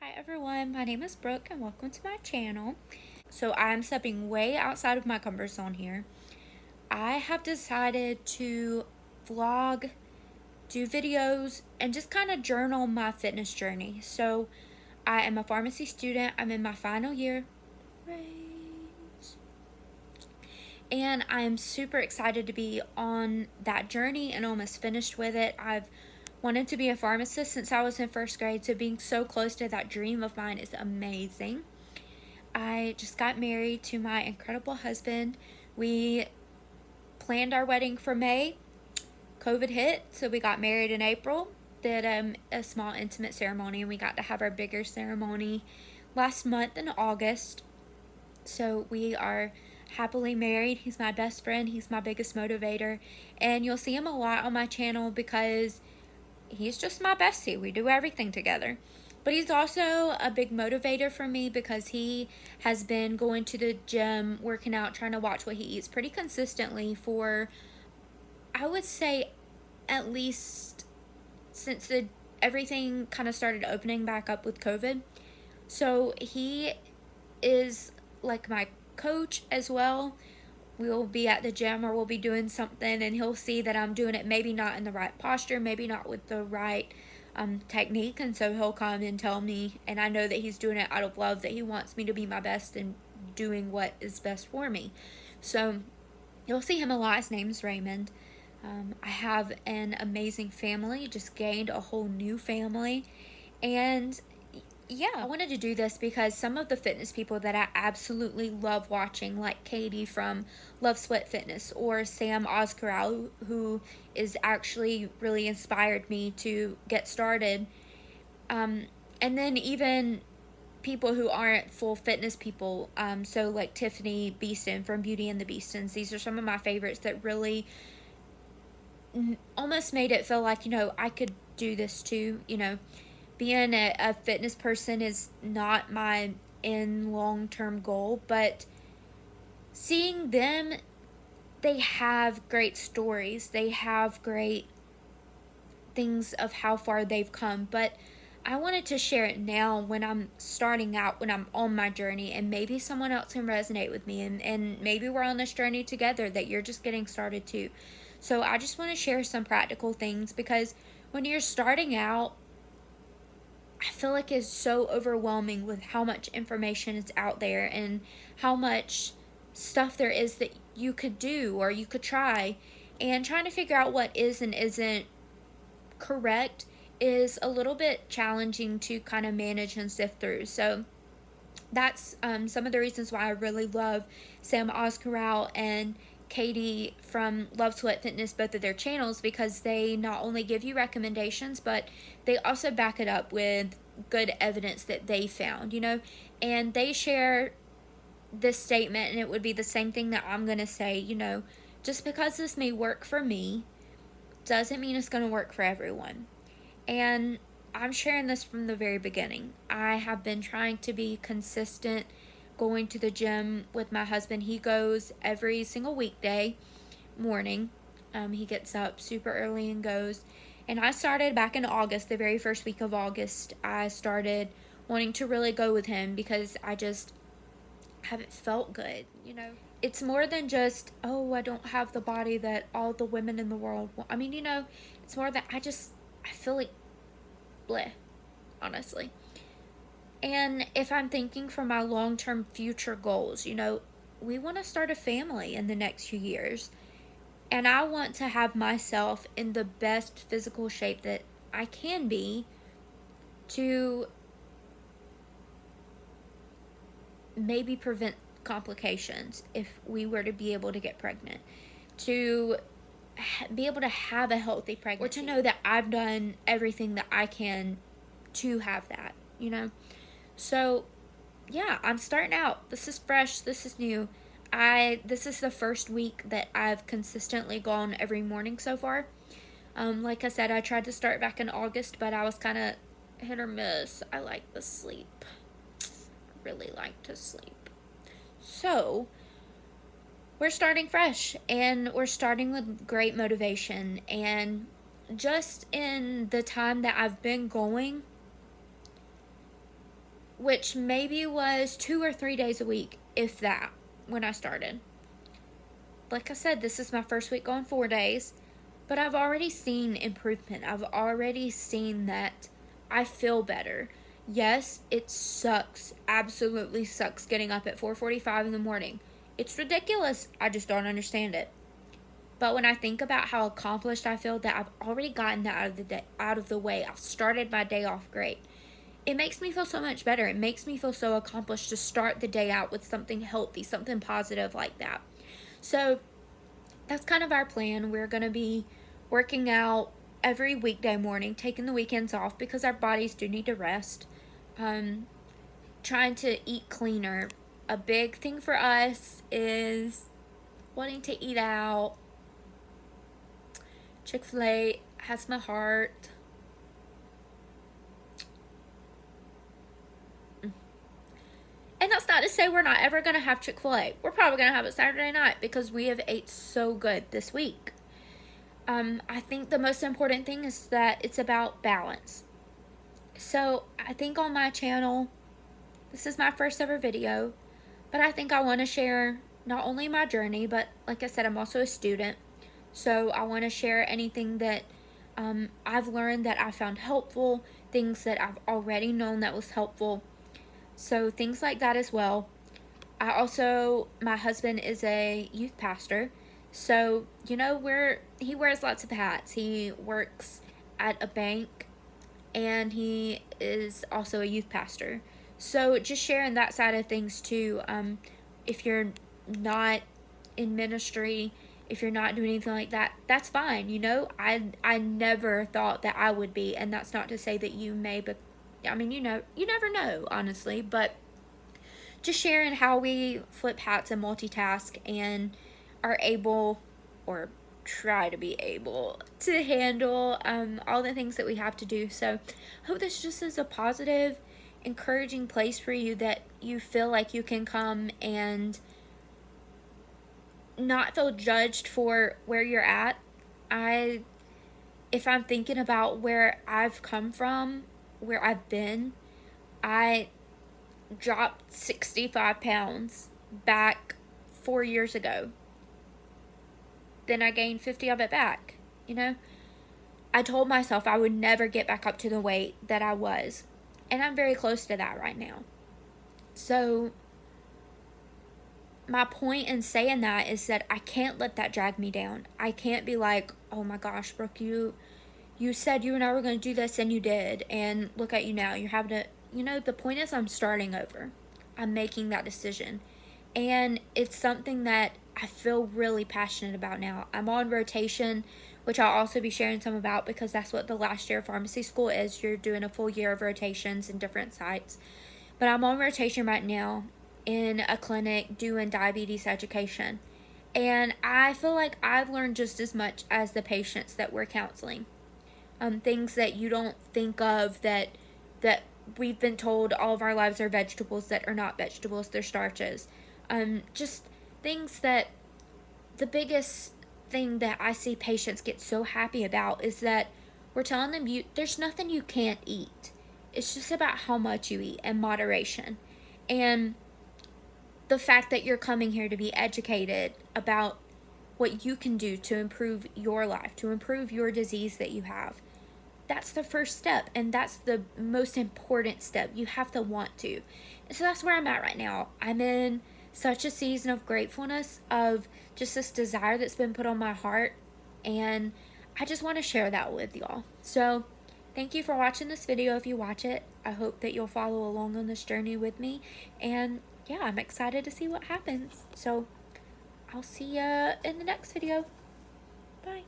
Hi everyone, my name is Brooke and welcome to my channel. So I'm stepping way outside of my comfort zone here. I have decided to vlog, do videos, and just kind of journal my fitness journey. So I am a pharmacy student. I'm in my final year. And I am super excited to be on that journey and almost finished with it. I've wanted to be a pharmacist since I was in first grade, so being so close to that dream of mine is amazing. I just got married to my incredible husband. We planned our wedding for May. COVID hit, so we got married in April. Did a small intimate ceremony, and we got to have our bigger ceremony last month in August. So we are happily married. He's my best friend. He's my biggest motivator. And you'll see him a lot on my channel because he's just my bestie. We do everything together. But he's also a big motivator for me because he has been going to the gym, working out, trying to watch what he eats pretty consistently for, I would say, at least since everything kind of started opening back up with COVID. So he is like my coach as well. We'll be at the gym or we'll be doing something and he'll see that I'm doing it maybe not in the right posture, maybe not with the right technique, and so he'll come and tell me, and I know that he's doing it out of love, that he wants me to be my best and doing what is best for me. So you'll see him a lot. His name's Raymond. I have an amazing family, just gained a whole new family, and yeah, I wanted to do this because some of the fitness people that I absolutely love watching, like Katie from Love Sweat Fitness, or Sam Ozkural, who is actually really inspired me to get started. And then even people who aren't full fitness people, so like Tiffany Beaston from Beauty and the Beastons. These are some of my favorites that really almost made it feel like, I could do this too. Being a fitness person is not my end long-term goal, but seeing them, they have great stories. They have great things of how far they've come, but I wanted to share it now when I'm starting out, when I'm on my journey, and maybe someone else can resonate with me, and maybe we're on this journey together that you're just getting started too. So I just want to share some practical things because when you're starting out, I feel like it's so overwhelming with how much information is out there and how much stuff there is that you could do or you could try. And trying to figure out what is and isn't correct is a little bit challenging to kind of manage and sift through. So that's some of the reasons why I really love Sam Ozkural and Katie from Love Sweat Fitness, both of their channels, because they not only give you recommendations, but they also back it up with good evidence that they found, and they share this statement, and it would be the same thing that I'm going to say, just because this may work for me doesn't mean it's going to work for everyone. And I'm sharing this from the very beginning. I have been trying to be consistent going to the gym with my husband. He goes every single weekday morning. He gets up super early and goes. And I started back in August, the very first week of August. I started wanting to really go with him because I just haven't felt good. It's more than just, oh, I don't have the body that all the women in the world want. I mean, it's more that I feel like bleh, honestly. And if I'm thinking for my long-term future goals, we want to start a family in the next few years. And I want to have myself in the best physical shape that I can be to maybe prevent complications if we were to be able to get pregnant, to be able to have a healthy pregnancy, or to know that I've done everything that I can to have that. So yeah, I'm starting out. This is fresh. This is new. This is the first week that I've consistently gone every morning so far. Like I said, I tried to start back in August, but I was kind of hit or miss. I like to sleep. I really like to sleep. So we're starting fresh, and we're starting with great motivation. And just in the time that I've been going, which maybe was 2 or 3 days a week, if that, when I started. Like I said, this is my first week going 4 days, but I've already seen improvement. I've already seen that I feel better. Yes, it sucks, absolutely sucks getting up at 4:45 in the morning. It's ridiculous. I just don't understand it. But when I think about how accomplished I feel that I've already gotten that out of the way, I've started my day off great. It makes me feel so much better. It makes me feel so accomplished to start the day out with something healthy, something positive like that. So that's kind of our plan. We're going to be working out every weekday morning, taking the weekends off because our bodies do need to rest. Trying to eat cleaner. A big thing for us is wanting to eat out. Chick-fil-A has my heart. And that's not to say we're not ever going to have Chick-fil-A. We're probably going to have it Saturday night because we have ate so good this week. I think the most important thing is that it's about balance. So I think on my channel, this is my first ever video, but I think I want to share not only my journey, but like I said, I'm also a student. So I want to share anything that I've learned that I found helpful, things that I've already known that was helpful. So things like that as well. My husband is a youth pastor. So, he wears lots of hats. He works at a bank and he is also a youth pastor. So just sharing that side of things too. If you're not in ministry, if you're not doing anything like that, that's fine. I never thought that I would be, and that's not to say that you may, but you never know, honestly. But just sharing how we flip hats and multitask and are able, or try to be able, to handle all the things that we have to do. So I hope this just is a positive, encouraging place for you that you feel like you can come and not feel judged for where you're at. If I'm thinking about where I've come from, where I've been, I dropped 65 pounds back 4 years ago. Then I gained 50 of it back. I told myself I would never get back up to the weight that I was. And I'm very close to that right now. So my point in saying that is that I can't let that drag me down. I can't be like, oh my gosh, Brooke, you said you and I were going to do this and you did. And look at you now. You're having to, the point is I'm starting over. I'm making that decision. And it's something that I feel really passionate about now. I'm on rotation, which I'll also be sharing some about because that's what the last year of pharmacy school is. You're doing a full year of rotations in different sites. But I'm on rotation right now in a clinic doing diabetes education. And I feel like I've learned just as much as the patients that we're counseling. Things that you don't think of that we've been told all of our lives are vegetables that are not vegetables, they're starches. Just things that the biggest thing that I see patients get so happy about is that we're telling them there's nothing you can't eat. It's just about how much you eat and moderation. And the fact that you're coming here to be educated about what you can do to improve your life, to improve your disease that you have. That's the first step, and that's the most important step. You have to want to. And so that's where I'm at right now. I'm in such a season of gratefulness, of just this desire that's been put on my heart, and I just want to share that with y'all. So thank you for watching this video. If you watch it, I hope that you'll follow along on this journey with me, and yeah, I'm excited to see what happens. So I'll see ya in the next video. Bye.